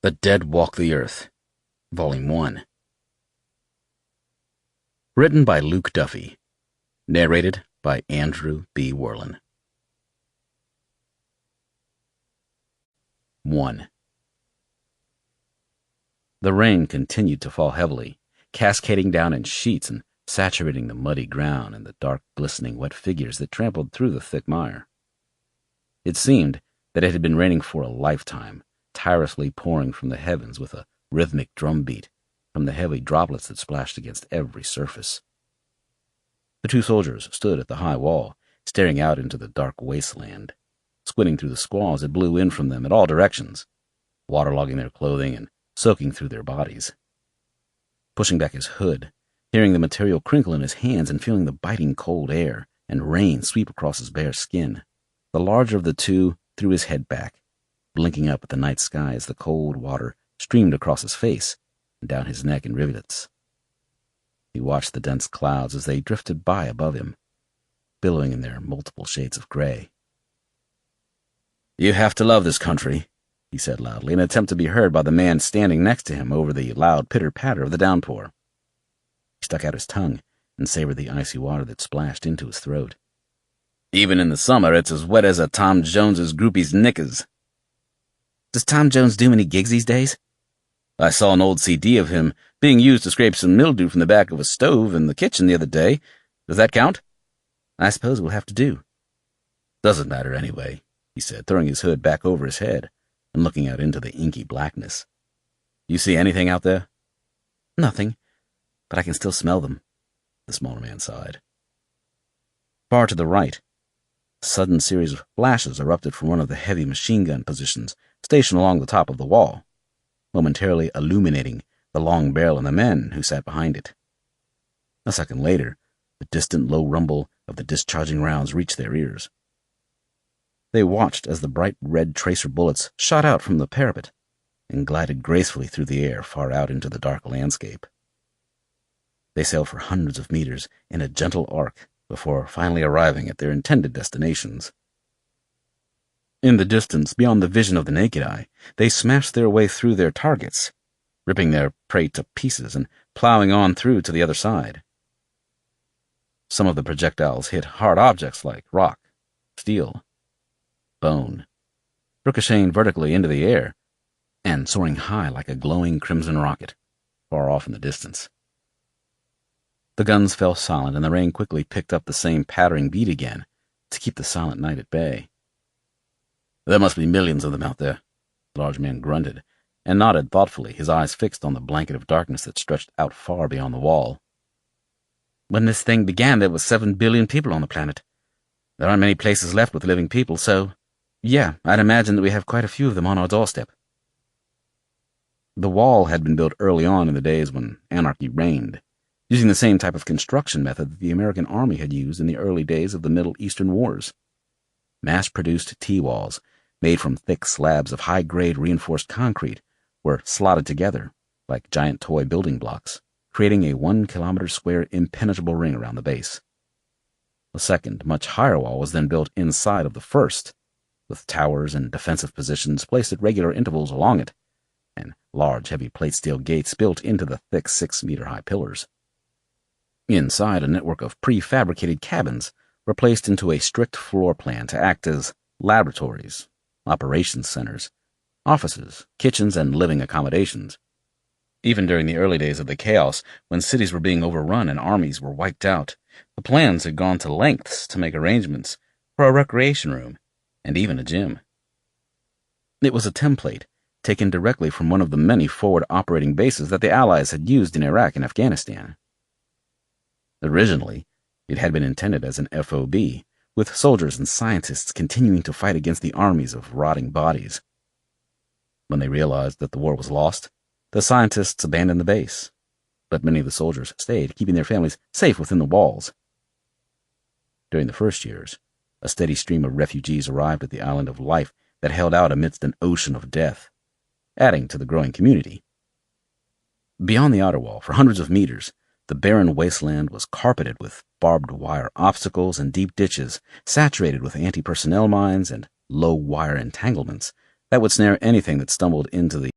The Dead Walk the Earth, Volume 1. Written by Luke Duffy. Narrated by Andrew B. Werlin. 1. The rain continued to fall heavily, cascading down in sheets and saturating the muddy ground and the dark, glistening, wet figures that trampled through the thick mire. It seemed that it had been raining for a lifetime, tirelessly pouring from the heavens with a rhythmic drumbeat from the heavy droplets that splashed against every surface. The two soldiers stood at the high wall, staring out into the dark wasteland, squinting through the squalls that blew in from them in all directions, waterlogging their clothing and soaking through their bodies. Pushing back his hood, hearing the material crinkle in his hands and feeling the biting cold air and rain sweep across his bare skin, the larger of the two threw his head back, blinking up at the night sky as the cold water streamed across his face and down his neck in rivulets. He watched the dense clouds as they drifted by above him, billowing in their multiple shades of gray. "You have to love this country," he said loudly, in an attempt to be heard by the man standing next to him over the loud pitter-patter of the downpour. He stuck out his tongue and savored the icy water that splashed into his throat. "Even in the summer, it's as wet as a Tom Jones's groupie's knickers." "Does Tom Jones do many gigs these days?" "I saw an old CD of him being used to scrape some mildew from the back of a stove in the kitchen the other day. Does that count?" "I suppose we'll have to do." "Doesn't matter anyway," he said, throwing his hood back over his head and looking out into the inky blackness. "You see anything out there?" "Nothing, but I can still smell them," the smaller man sighed. Far to the right, a sudden series of flashes erupted from one of the heavy machine gun positions stationed along the top of the wall, momentarily illuminating the long barrel and the men who sat behind it. A second later, the distant low rumble of the discharging rounds reached their ears. They watched as the bright red tracer bullets shot out from the parapet and glided gracefully through the air far out into the dark landscape. They sailed for hundreds of meters in a gentle arc before finally arriving at their intended destinations. In the distance, beyond the vision of the naked eye, they smashed their way through their targets, ripping their prey to pieces and plowing on through to the other side. Some of the projectiles hit hard objects like rock, steel, bone, ricocheting vertically into the air and soaring high like a glowing crimson rocket, far off in the distance. The guns fell silent, and the rain quickly picked up the same pattering beat again to keep the silent night at bay. "There must be millions of them out there," the large man grunted, and nodded thoughtfully, his eyes fixed on the blanket of darkness that stretched out far beyond the wall. "When this thing began, there were 7 billion people on the planet. There aren't many places left with living people, so, yeah, I'd imagine that we have quite a few of them on our doorstep." The wall had been built early on in the days when anarchy reigned, using the same type of construction method that the American Army had used in the early days of the Middle Eastern Wars. Mass-produced T-walls, made from thick slabs of high-grade reinforced concrete, were slotted together like giant toy building blocks, creating a 1-kilometer square impenetrable ring around the base. A second, much higher wall was then built inside of the first, with towers and defensive positions placed at regular intervals along it, and large, heavy plate steel gates built into the thick 6-meter-high pillars. Inside, a network of prefabricated cabins were placed into a strict floor plan to act as laboratories, operations centers, offices, kitchens, and living accommodations. Even during the early days of the chaos, when cities were being overrun and armies were wiped out, the plans had gone to lengths to make arrangements for a recreation room and even a gym. It was a template taken directly from one of the many forward operating bases that the Allies had used in Iraq and Afghanistan. Originally, it had been intended as an FOB, with soldiers and scientists continuing to fight against the armies of rotting bodies. When they realized that the war was lost, the scientists abandoned the base, but many of the soldiers stayed, keeping their families safe within the walls. During the first years, a steady stream of refugees arrived at the island of life that held out amidst an ocean of death, adding to the growing community. Beyond the outer wall, for hundreds of meters, the barren wasteland was carpeted with barbed wire obstacles and deep ditches, saturated with anti-personnel mines and low wire entanglements that would snare anything that stumbled into the